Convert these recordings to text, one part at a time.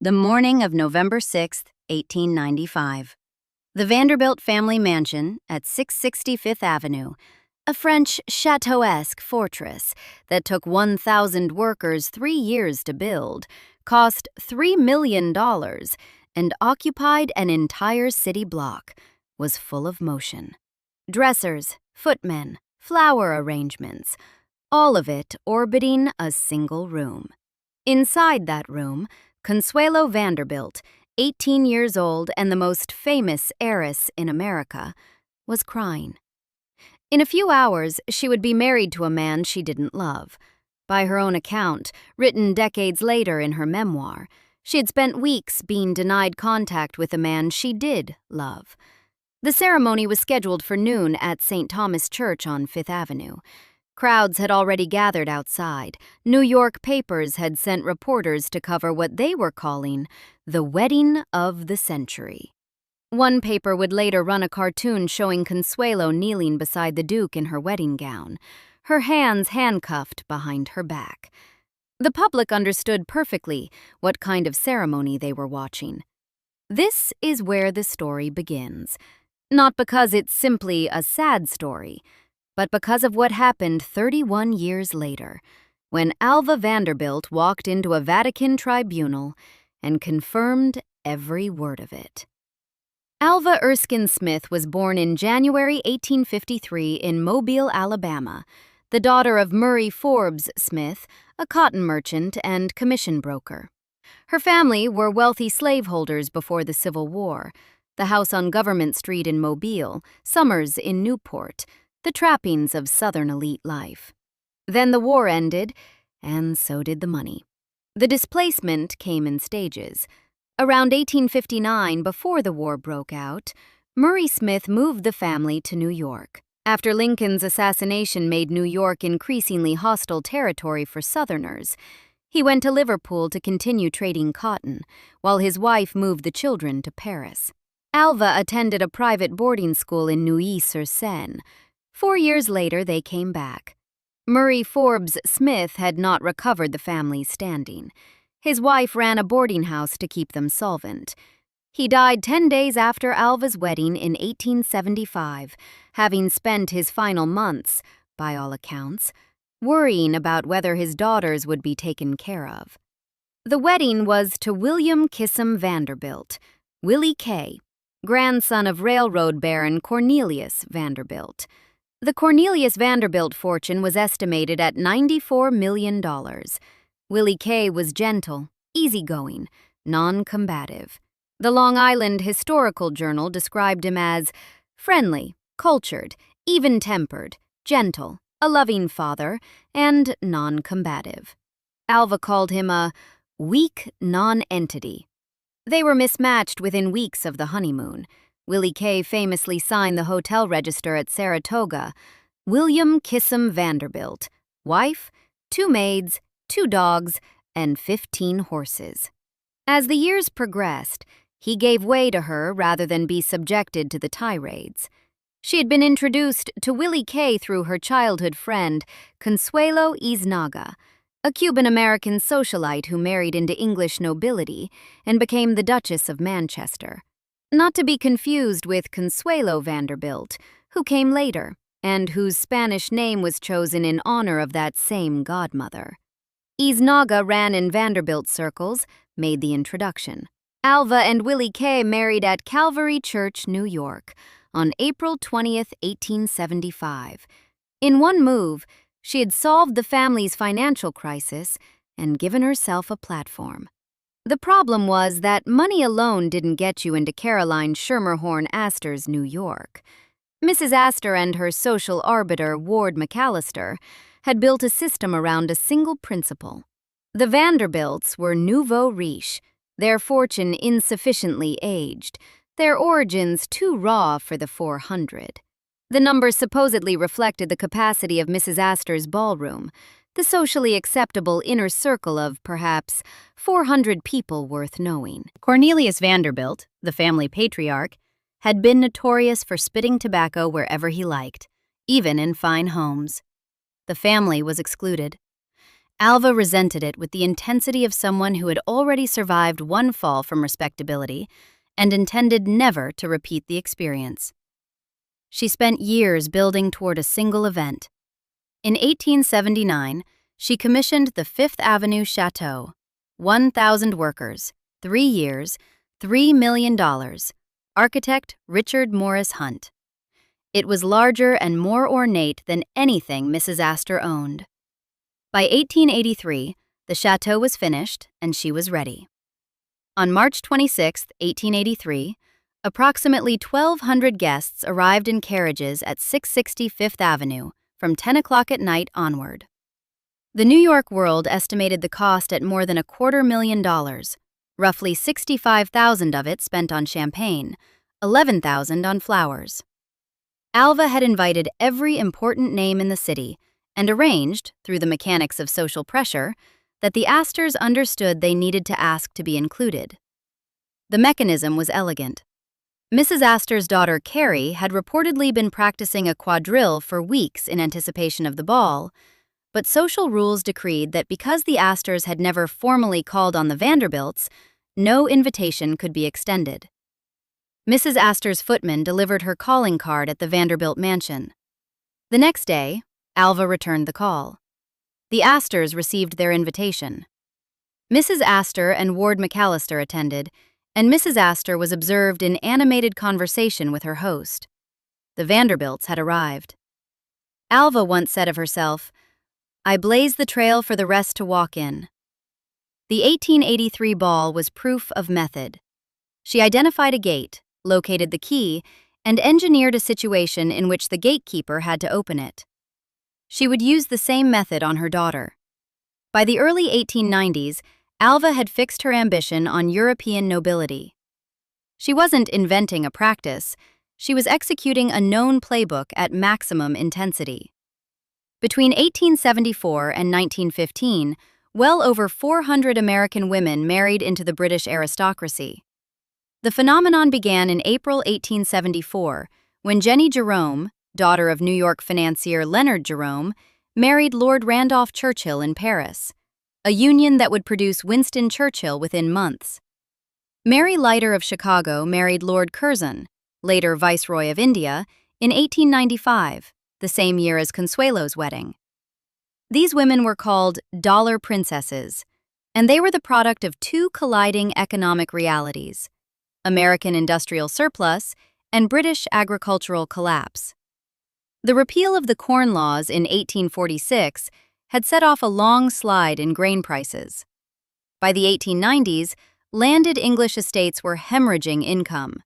The morning of November 6, 1895. The Vanderbilt family mansion at 660 Fifth Avenue, a French chateau-esque fortress that took 1,000 workers 3 years to build, cost $3 million, and occupied an entire city block, was full of motion. Dressers, footmen, flower arrangements, all of it orbiting a single room. Inside that room, Consuelo Vanderbilt, 18 years old and the most famous heiress in America, was crying. In a few hours, she would be married to a man she didn't love. By her own account, written decades later in her memoir, she had spent weeks being denied contact with a man she did love. The ceremony was scheduled for noon at St. Thomas Church on Fifth Avenue. Crowds had already gathered outside. New York papers had sent reporters to cover what they were calling the wedding of the century. One paper would later run a cartoon showing Consuelo kneeling beside the Duke in her wedding gown, her hands handcuffed behind her back. The public understood perfectly what kind of ceremony they were watching. This is where the story begins, not because it's simply a sad story, but because of what happened 31 years later, when Alva Vanderbilt walked into a Vatican tribunal and confirmed every word of it. Alva Erskine Smith was born in January 1853 in Mobile, Alabama, the daughter of Murray Forbes Smith, a cotton merchant and commission broker. Her family were wealthy slaveholders before the Civil War, the house on Government Street in Mobile, Summers in Newport, the trappings of Southern elite life. Then the war ended, and so did the money. The displacement came in stages. Around 1859, before the war broke out, Murray Smith moved the family to New York. After Lincoln's assassination made New York increasingly hostile territory for Southerners, he went to Liverpool to continue trading cotton, while his wife moved the children to Paris. Alva attended a private boarding school in Neuilly-sur-Seine. 4 years later, they came back. Murray Forbes Smith had not recovered the family's standing. His wife ran a boarding house to keep them solvent. He died 10 days after Alva's wedding in 1875, having spent his final months, by all accounts, worrying about whether his daughters would be taken care of. The wedding was to William Kissam Vanderbilt, Willie K., grandson of railroad baron Cornelius Vanderbilt. The Cornelius Vanderbilt fortune was estimated at $94 million. Willie K. was gentle, easygoing, non-combative. The Long Island Historical Journal described him as friendly, cultured, even-tempered, gentle, a loving father, and non-combative. Alva called him a weak non-entity. They were mismatched within weeks of the honeymoon. Willie K. famously signed the hotel register at Saratoga, William Kissam Vanderbilt, wife, 2 maids, 2 dogs, and 15 horses. As the years progressed, he gave way to her rather than be subjected to the tirades. She had been introduced to Willie K. through her childhood friend, Consuelo Yznaga, a Cuban-American socialite who married into English nobility and became the Duchess of Manchester. Not to be confused with Consuelo Vanderbilt, who came later, and whose Spanish name was chosen in honor of that same godmother. Yznaga ran in Vanderbilt circles, made the introduction. Alva and Willie K. married at Calvary Church, New York, on April 20, 1875. In one move, she had solved the family's financial crisis and given herself a platform. The problem was that money alone didn't get you into Caroline Schermerhorn Astor's New York. Mrs. Astor and her social arbiter, Ward McAllister, had built a system around a single principle. The Vanderbilts were nouveau riche, their fortune insufficiently aged, their origins too raw for the 400. The number supposedly reflected the capacity of Mrs. Astor's ballroom, the socially acceptable inner circle of, perhaps, 400 people worth knowing. Cornelius Vanderbilt, the family patriarch, had been notorious for spitting tobacco wherever he liked, even in fine homes. The family was excluded. Alva resented it with the intensity of someone who had already survived one fall from respectability and intended never to repeat the experience. She spent years building toward a single event. In 1879, she commissioned the Fifth Avenue Chateau, 1,000 workers, 3 years, $3 million, architect Richard Morris Hunt. It was larger and more ornate than anything Mrs. Astor owned. By 1883, the chateau was finished and she was ready. On March 26, 1883, approximately 1,200 guests arrived in carriages at 660 Fifth Avenue from 10 o'clock at night onward. The New York World estimated the cost at more than $250,000, roughly $65,000 of it spent on champagne, $11,000 on flowers. Alva had invited every important name in the city and arranged, through the mechanics of social pressure, that the Astors understood they needed to ask to be included. The mechanism was elegant. Mrs. Astor's daughter Carrie had reportedly been practicing a quadrille for weeks in anticipation of the ball, but social rules decreed that because the Astors had never formally called on the Vanderbilts, no invitation could be extended. Mrs. Astor's footman delivered her calling card at the Vanderbilt mansion. The next day, Alva returned the call. The Astors received their invitation. Mrs. Astor and Ward McAllister attended, and Mrs. Astor was observed in animated conversation with her host. The Vanderbilts had arrived. Alva once said of herself, "I blaze the trail for the rest to walk in." The 1883 ball was proof of method. She identified a gate, located the key, and engineered a situation in which the gatekeeper had to open it. She would use the same method on her daughter. By the early 1890s, Alva had fixed her ambition on European nobility. She wasn't inventing a practice, she was executing a known playbook at maximum intensity. Between 1874 and 1915, well over 400 American women married into the British aristocracy. The phenomenon began in April 1874, when Jennie Jerome, daughter of New York financier Leonard Jerome, married Lord Randolph Churchill in Paris, a union that would produce Winston Churchill within months. Mary Leiter of Chicago married Lord Curzon, later Viceroy of India, in 1895, the same year as Consuelo's wedding. These women were called dollar princesses, and they were the product of two colliding economic realities: American industrial surplus and British agricultural collapse. The repeal of the Corn Laws in 1846 had set off a long slide in grain prices. By the 1890s, landed English estates were hemorrhaging income.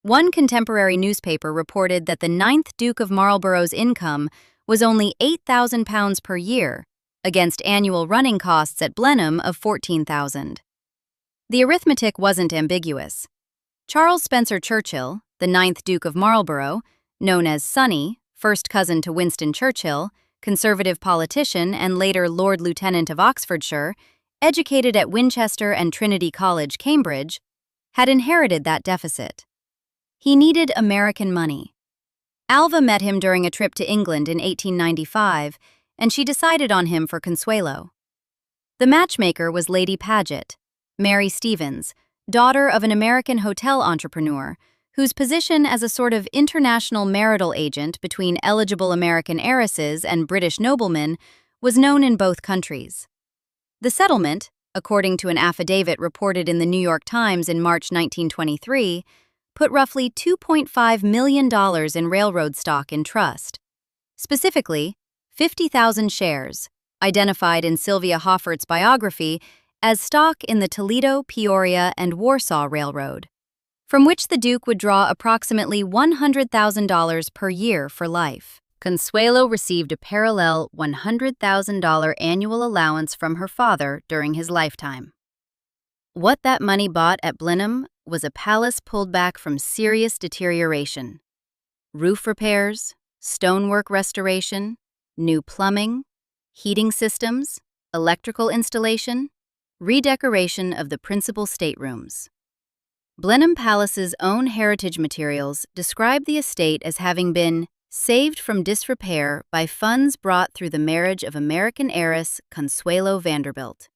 One contemporary newspaper reported that the 9th Duke of Marlborough's income was only £8,000 per year, against annual running costs at Blenheim of $14,000. The arithmetic wasn't ambiguous. Charles Spencer Churchill, the 9th Duke of Marlborough, known as Sonny, first cousin to Winston Churchill, Conservative politician and later Lord Lieutenant of Oxfordshire, educated at Winchester and Trinity College, Cambridge, had inherited that deficit. He needed American money. Alva met him during a trip to England in 1895, and she decided on him for Consuelo. The matchmaker was Lady Paget, Mary Stevens, daughter of an American hotel entrepreneur, whose position as a sort of international marital agent between eligible American heiresses and British noblemen was known in both countries. The settlement, according to an affidavit reported in the New York Times in March 1923, put roughly $2.5 million in railroad stock in trust. Specifically, 50,000 shares, identified in Sylvia Hoffert's biography as stock in the Toledo, Peoria, and Warsaw Railroad, from which the Duke would draw approximately $100,000 per year for life. Consuelo received a parallel $100,000 annual allowance from her father during his lifetime. What that money bought at Blenheim was a palace pulled back from serious deterioration. Roof repairs, stonework restoration, new plumbing, heating systems, electrical installation, redecoration of the principal staterooms. Blenheim Palace's own heritage materials describe the estate as having been saved from disrepair by funds brought through the marriage of American heiress Consuelo Vanderbilt.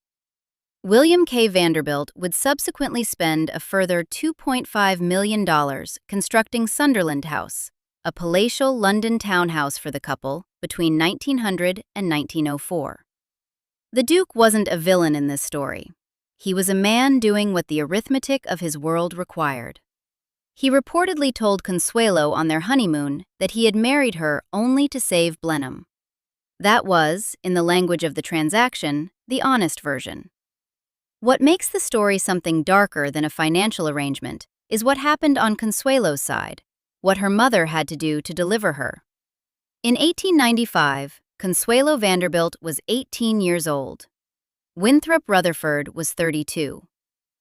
William K. Vanderbilt would subsequently spend a further $2.5 million constructing Sunderland House, a palatial London townhouse for the couple between 1900 and 1904. The Duke wasn't a villain in this story. He was a man doing what the arithmetic of his world required. He reportedly told Consuelo on their honeymoon that he had married her only to save Blenheim. That was, in the language of the transaction, the honest version. What makes the story something darker than a financial arrangement is what happened on Consuelo's side, what her mother had to do to deliver her. In 1895, Consuelo Vanderbilt was 18 years old. Winthrop Rutherford was 32.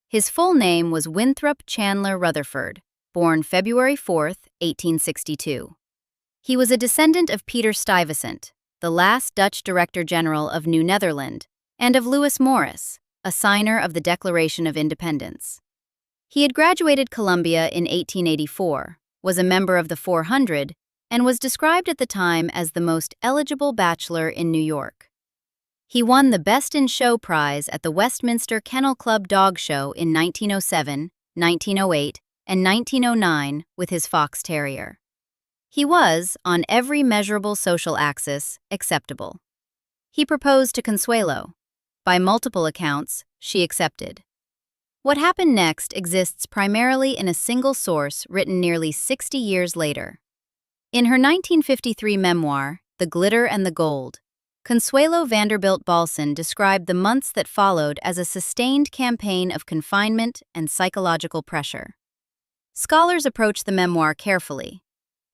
His full name was Winthrop Chandler Rutherford, born February 4, 1862. He was a descendant of Peter Stuyvesant, the last Dutch Director General of New Netherland, and of Lewis Morris, a signer of the Declaration of Independence. He had graduated Columbia in 1884, was a member of the 400, and was described at the time as the most eligible bachelor in New York. He won the Best in Show prize at the Westminster Kennel Club Dog Show in 1907, 1908, and 1909 with his fox terrier. He was, on every measurable social axis, acceptable. He proposed to Consuelo. By multiple accounts, she accepted. What happened next exists primarily in a single source written nearly 60 years later. In her 1953 memoir, The Glitter and the Gold, Consuelo Vanderbilt Balson described the months that followed as a sustained campaign of confinement and psychological pressure. Scholars approach the memoir carefully.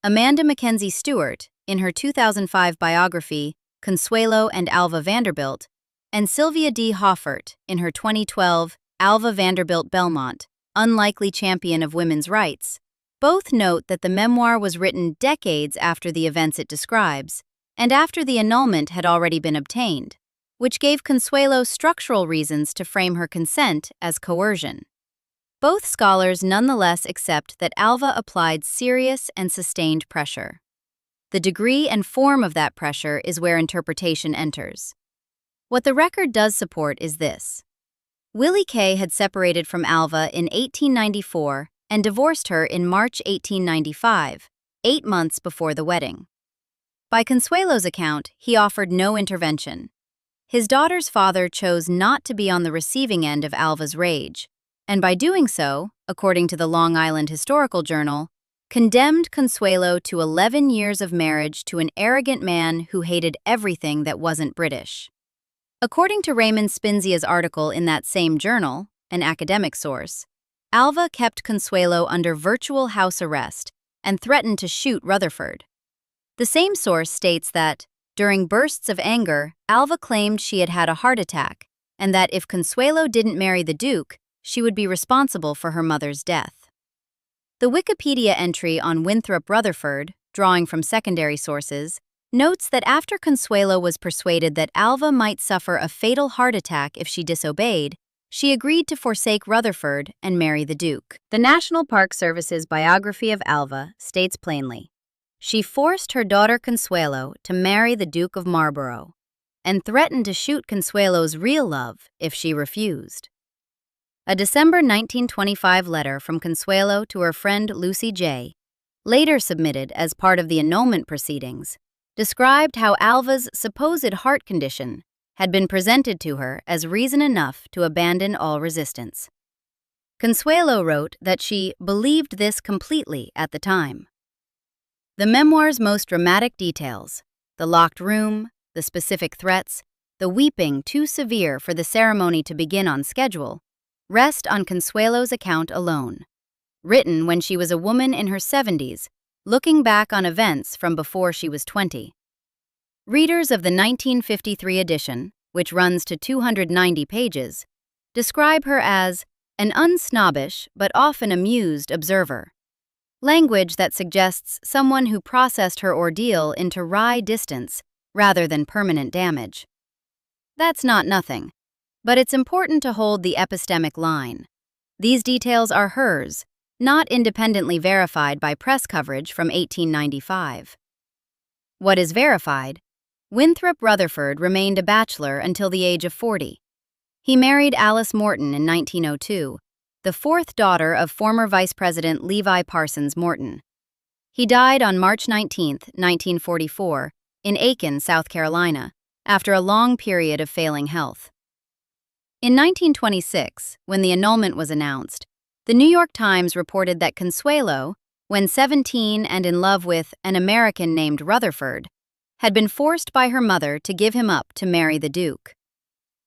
Amanda Mackenzie Stewart, in her 2005 biography, Consuelo and Alva Vanderbilt, and Sylvia D. Hoffert, in her 2012 Alva Vanderbilt Belmont, Unlikely Champion of Women's Rights, both note that the memoir was written decades after the events it describes, and after the annulment had already been obtained, which gave Consuelo structural reasons to frame her consent as coercion. Both scholars nonetheless accept that Alva applied serious and sustained pressure. The degree and form of that pressure is where interpretation enters. What the record does support is this. Willie K. had separated from Alva in 1894 and divorced her in March 1895, 8 months before the wedding. By Consuelo's account, he offered no intervention. His daughter's father chose not to be on the receiving end of Alva's rage, and by doing so, according to the Long Island Historical Journal, condemned Consuelo to 11 years of marriage to an arrogant man who hated everything that wasn't British. According to Raymond Spinzia's article in that same journal, an academic source, Alva kept Consuelo under virtual house arrest and threatened to shoot Rutherford. The same source states that, during bursts of anger, Alva claimed she had had a heart attack and that if Consuelo didn't marry the Duke, she would be responsible for her mother's death. The Wikipedia entry on Winthrop Rutherford, drawing from secondary sources, notes that after Consuelo was persuaded that Alva might suffer a fatal heart attack if she disobeyed, she agreed to forsake Rutherford and marry the Duke. The National Park Service's biography of Alva states plainly, she forced her daughter Consuelo to marry the Duke of Marlborough and threatened to shoot Consuelo's real love if she refused. A December 1925 letter from Consuelo to her friend Lucy J., later submitted as part of the annulment proceedings, described how Alva's supposed heart condition had been presented to her as reason enough to abandon all resistance. Consuelo wrote that she believed this completely at the time. The memoir's most dramatic details, the locked room, the specific threats, the weeping too severe for the ceremony to begin on schedule, rest on Consuelo's account alone, written when she was a woman in her 70s, looking back on events from before she was 20. Readers of the 1953 edition, which runs to 290 pages, describe her as an unsnobbish but often amused observer, language that suggests someone who processed her ordeal into wry distance rather than permanent damage. That's not nothing, but it's important to hold the epistemic line. These details are hers, not independently verified by press coverage from 1895. What is verified? Winthrop Rutherford remained a bachelor until the age of 40. He married Alice Morton in 1902, the fourth daughter of former Vice President Levi Parsons Morton. He died on March 19, 1944, in Aiken, South Carolina, after a long period of failing health. In 1926, when the annulment was announced, the New York Times reported that Consuelo, when 17 and in love with an American named Rutherford, had been forced by her mother to give him up to marry the Duke.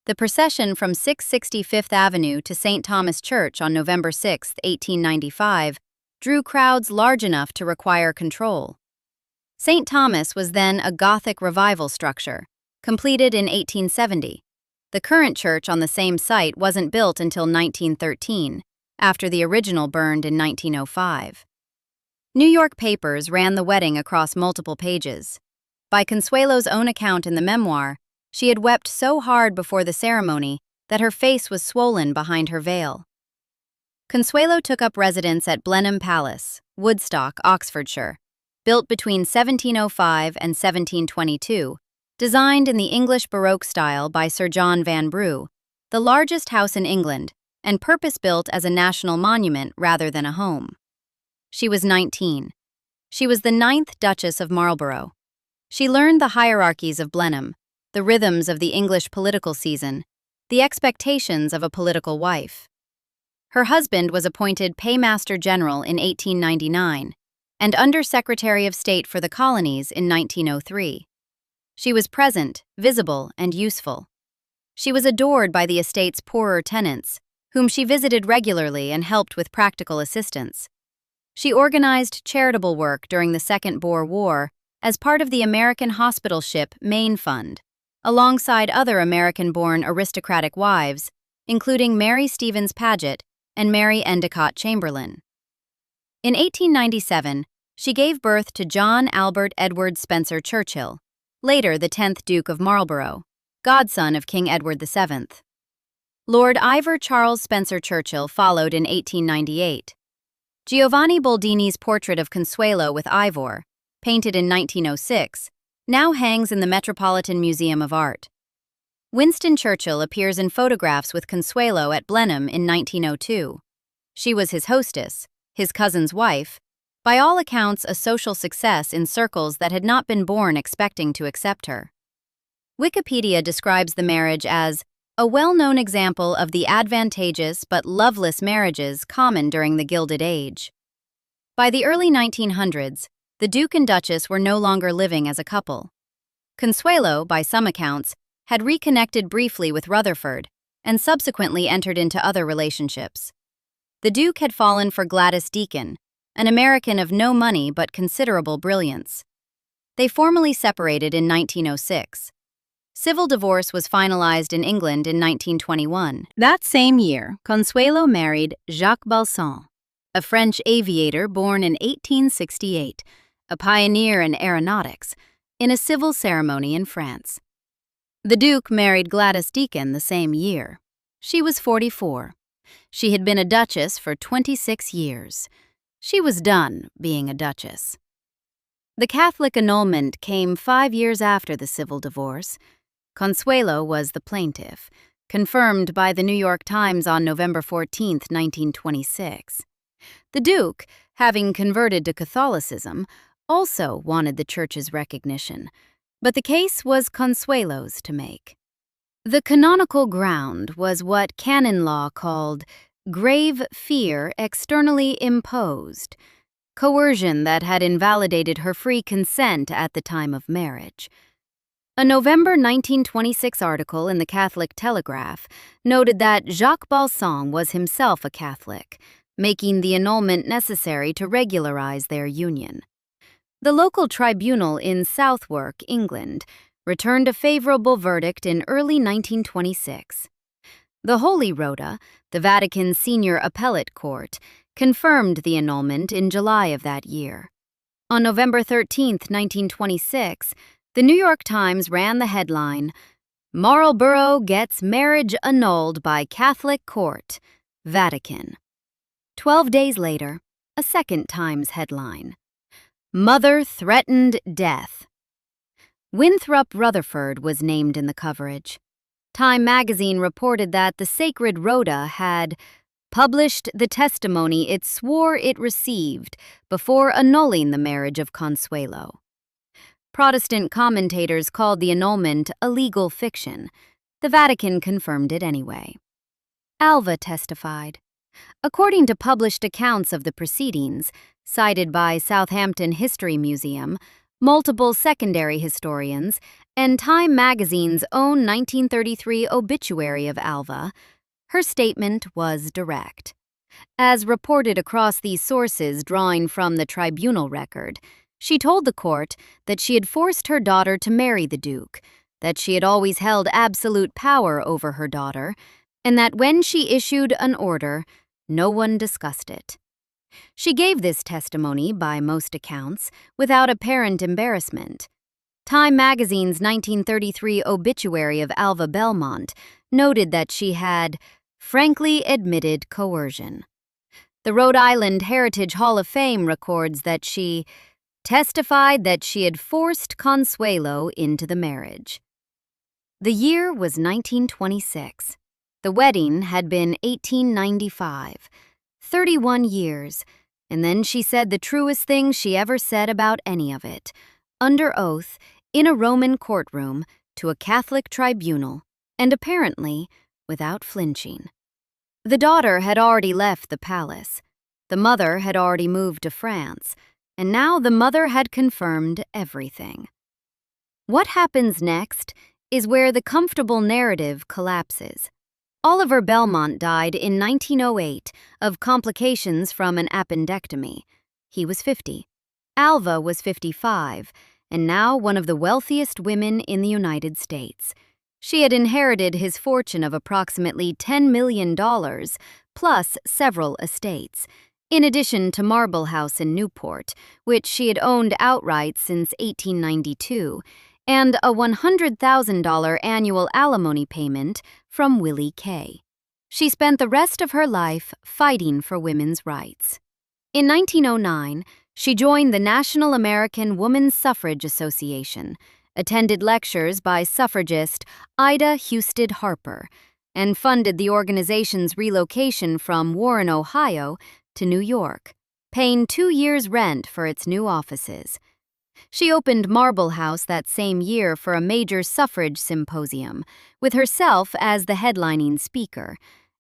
The procession from 660 Fifth Avenue to St. Thomas Church on November 6, 1895, drew crowds large enough to require control. St. Thomas was then a Gothic revival structure, completed in 1870. The current church on the same site wasn't built until 1913, after the original burned in 1905. New York papers ran the wedding across multiple pages. By Consuelo's own account in the memoir, she had wept so hard before the ceremony that her face was swollen behind her veil. Consuelo took up residence at Blenheim Palace, Woodstock, Oxfordshire, built between 1705 and 1722, designed in the English Baroque style by Sir John Vanbrugh, the largest house in England, and purpose-built as a national monument rather than a home. She was 19. She was the 9th Duchess of Marlborough. She learned the hierarchies of Blenheim, the rhythms of the English political season, the expectations of a political wife. Her husband was appointed Paymaster General in 1899 and Under Secretary of State for the Colonies in 1903. She was present, visible, and useful. She was adored by the estate's poorer tenants, whom she visited regularly and helped with practical assistance. She organized charitable work during the Second Boer War as part of the American hospital ship Maine Fund, alongside other American-born aristocratic wives, including Mary Stevens Paget and Mary Endicott Chamberlain. In 1897, she gave birth to John Albert Edward Spencer Churchill, later the 10th Duke of Marlborough, godson of King Edward VII. Lord Ivor Charles Spencer Churchill followed in 1898. Giovanni Boldini's portrait of Consuelo with Ivor, painted in 1906, now hangs in the Metropolitan Museum of Art. Winston Churchill appears in photographs with Consuelo at Blenheim in 1902. She was his hostess, his cousin's wife, by all accounts a social success in circles that had not been born expecting to accept her. Wikipedia describes the marriage as a well-known example of the advantageous but loveless marriages common during the Gilded Age. By the early 1900s, the Duke and Duchess were no longer living as a couple. Consuelo, by some accounts, had reconnected briefly with Rutherford and subsequently entered into other relationships. The Duke had fallen for Gladys Deacon, an American of no money but considerable brilliance. They formally separated in 1906. Civil divorce was finalized in England in 1921. That same year, Consuelo married Jacques Balsan, a French aviator born in 1868, a pioneer in aeronautics, in a civil ceremony in France. The Duke married Gladys Deacon the same year. She was 44. She had been a duchess for 26 years. She was done being a duchess. The Catholic annulment came 5 years after the civil divorce. Consuelo was the plaintiff, confirmed by the New York Times on November 14, 1926. The Duke, having converted to Catholicism, also wanted the church's recognition, but the case was Consuelo's to make. The canonical ground was what canon law called grave fear externally imposed, coercion that had invalidated her free consent at the time of marriage. A November 1926 article in the Catholic Telegraph noted that Jacques Balsan was himself a Catholic, making the annulment necessary to regularize their union. The local tribunal in Southwark, England, returned a favorable verdict in early 1926. The Holy Rota, the Vatican's senior appellate court, confirmed the annulment in July of that year. On November 13, 1926, the New York Times ran the headline, "Marlborough Gets Marriage Annulled by Catholic Court, Vatican." 12 days later, a second Times headline, "Mother Threatened Death. Winthrop Rutherford was named in the coverage. Time magazine reported that the Sacred Rhoda had published the testimony it swore it received before annulling the marriage of Consuelo. Protestant commentators called the annulment a legal fiction. The Vatican confirmed it anyway. Alva testified. According to published accounts of the proceedings, cited by Southampton History Museum, multiple secondary historians, and Time magazine's own 1933 obituary of Alva, her statement was direct. As reported across these sources drawing from the tribunal record, she told the court that she had forced her daughter to marry the Duke, that she had always held absolute power over her daughter, and that when she issued an order, no one discussed it. She gave this testimony, by most accounts, without apparent embarrassment. Time magazine's 1933 obituary of Alva Belmont noted that she had frankly admitted coercion. The Rhode Island Heritage Hall of Fame records that she testified that she had forced Consuelo into the marriage. The year was 1926. The wedding had been 1895. 31 years, and then she said the truest thing she ever said about any of it, under oath, in a Roman courtroom, to a Catholic tribunal, and apparently without flinching. The daughter had already left the palace. The mother had already moved to France, and now the mother had confirmed everything. What happens next is where the comfortable narrative collapses. Oliver Belmont died in 1908 of complications from an appendectomy. He was 50. Alva was 55, and now one of the wealthiest women in the United States. She had inherited his fortune of approximately $10 million, plus several estates, in addition to Marble House in Newport, which she had owned outright since 1892, and a $100,000 annual alimony payment from Willie Kay. She spent the rest of her life fighting for women's rights. In 1909, she joined the National American Woman's Suffrage Association, attended lectures by suffragist Ida Husted Harper, and funded the organization's relocation from Warren, Ohio, to New York, paying 2 years' rent for its new offices. She opened Marble House that same year for a major suffrage symposium, with herself as the headlining speaker,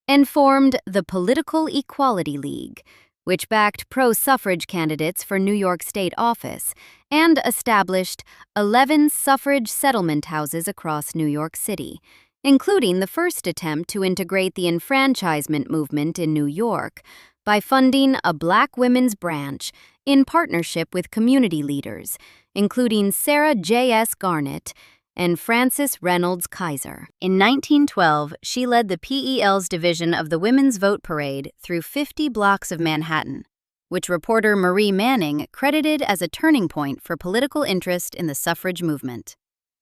and formed the Political Equality League, which backed pro-suffrage candidates for New York State office, and established 11 suffrage settlement houses across New York City, including the first attempt to integrate the enfranchisement movement in New York by funding a Black women's branch in partnership with community leaders, including Sarah J.S. Garnett and Frances Reynolds Kaiser. In 1912, she led the PEL's division of the Women's Vote Parade through 50 blocks of Manhattan, which reporter Marie Manning credited as a turning point for political interest in the suffrage movement.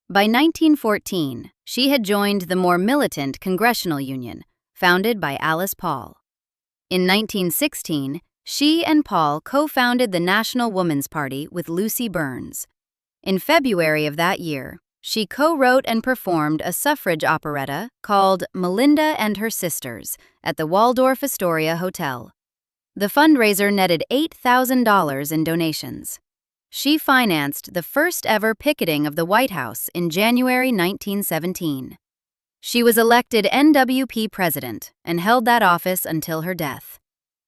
By 1914, she had joined the more militant Congressional Union, founded by Alice Paul. In 1916, she and Paul co-founded the National Woman's Party with Lucy Burns. In February of that year, she co-wrote and performed a suffrage operetta called Melinda and Her Sisters at the Waldorf Astoria Hotel. The fundraiser netted $8,000 in donations. She financed the first-ever picketing of the White House in January 1917. She was elected NWP president and held that office until her death.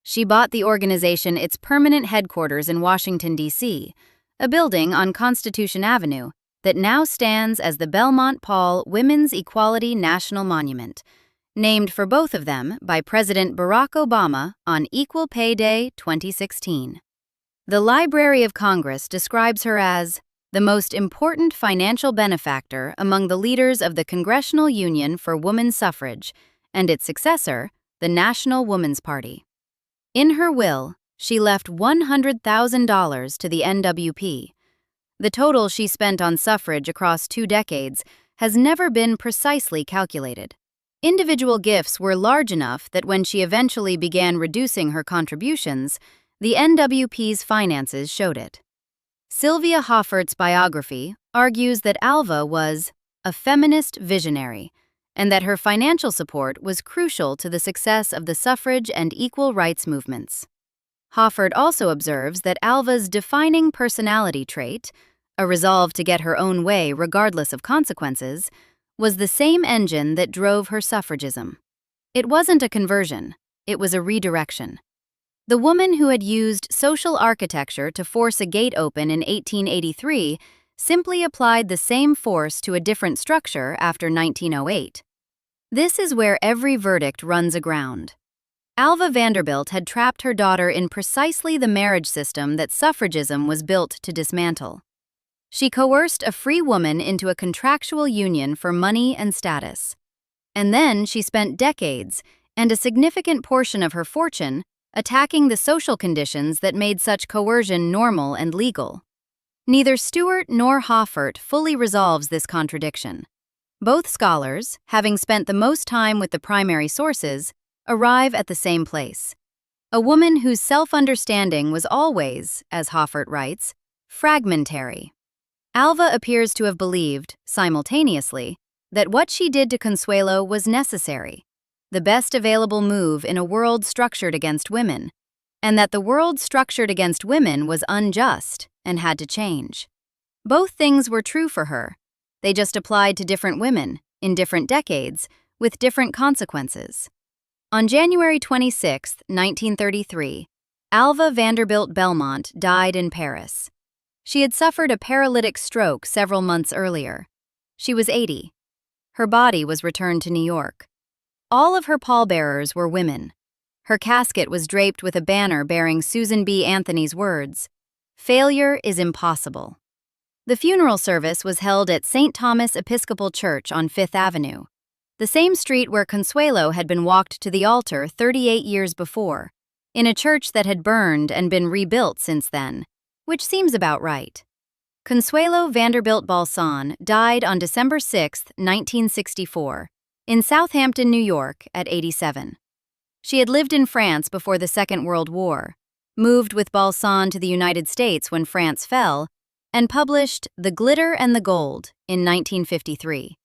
She bought the organization its permanent headquarters in Washington, D.C., a building on Constitution Avenue that now stands as the Belmont Paul Women's Equality National Monument, named for both of them by President Barack Obama on Equal Pay Day 2016. The Library of Congress describes her as the most important financial benefactor among the leaders of the Congressional Union for Woman Suffrage and its successor, the National Woman's Party. In her will, she left $100,000 to the NWP. The total she spent on suffrage across 2 decades has never been precisely calculated. Individual gifts were large enough that when she eventually began reducing her contributions, the NWP's finances showed it. Sylvia Hoffert's biography, argues that Alva was a feminist visionary and that her financial support was crucial to the success of the suffrage and equal rights movements. Hoffert also observes that Alva's defining personality trait, a resolve to get her own way regardless of consequences, was the same engine that drove her suffragism. It wasn't a conversion, it was a redirection. The woman who had used social architecture to force a gate open in 1883 simply applied the same force to a different structure after 1908. This is where every verdict runs aground. Alva Vanderbilt had trapped her daughter in precisely the marriage system that suffragism was built to dismantle. She coerced a free woman into a contractual union for money and status. And then she spent decades, and a significant portion of her fortune, attacking the social conditions that made such coercion normal and legal. Neither Stewart nor Hoffert fully resolves this contradiction. Both scholars, having spent the most time with the primary sources, arrive at the same place. A woman whose self-understanding was always, as Hoffert writes, fragmentary. Alva appears to have believed, simultaneously, that what she did to Consuelo was necessary, the best available move in a world structured against women, and that the world structured against women was unjust and had to change. Both things were true for her. They just applied to different women, in different decades, with different consequences. On January 26, 1933, Alva Vanderbilt Belmont died in Paris. She had suffered a paralytic stroke several months earlier. She was 80. Her body was returned to New York. All of her pallbearers were women. Her casket was draped with a banner bearing Susan B. Anthony's words, "Failure is impossible." The funeral service was held at St. Thomas Episcopal Church on Fifth Avenue, the same street where Consuelo had been walked to the altar 38 years before, in a church that had burned and been rebuilt since then, which seems about right. Consuelo Vanderbilt Balsan died on December 6, 1964, in Southampton, New York, at 87. She had lived in France before the Second World War, moved with Balsan to the United States when France fell, and published The Glitter and the Gold in 1953.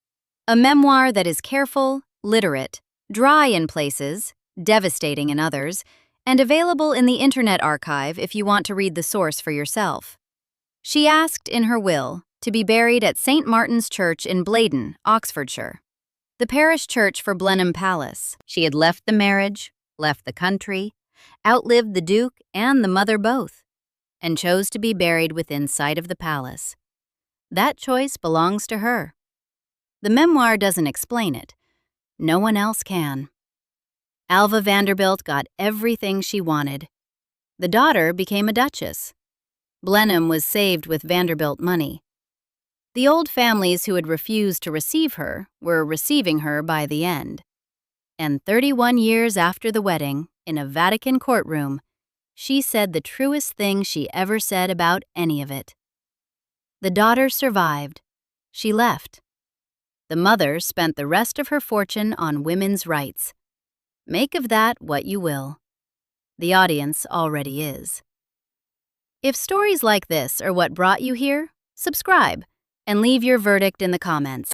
A memoir that is careful, literate, dry in places, devastating in others, and available in the Internet Archive if you want to read the source for yourself. She asked in her will to be buried at St. Martin's Church in Blaydon, Oxfordshire, the parish church for Blenheim Palace. She had left the marriage, left the country, outlived the Duke and the mother both, and chose to be buried within sight of the palace. That choice belongs to her. The memoir doesn't explain it. No one else can. Alva Vanderbilt got everything she wanted. The daughter became a duchess. Blenheim was saved with Vanderbilt money. The old families who had refused to receive her were receiving her by the end. And 31 years after the wedding, in a Vatican courtroom, she said the truest thing she ever said about any of it. The daughter survived. She left. The mother spent the rest of her fortune on women's rights. Make of that what you will. The audience already is. If stories like this are what brought you here, subscribe and leave your verdict in the comments.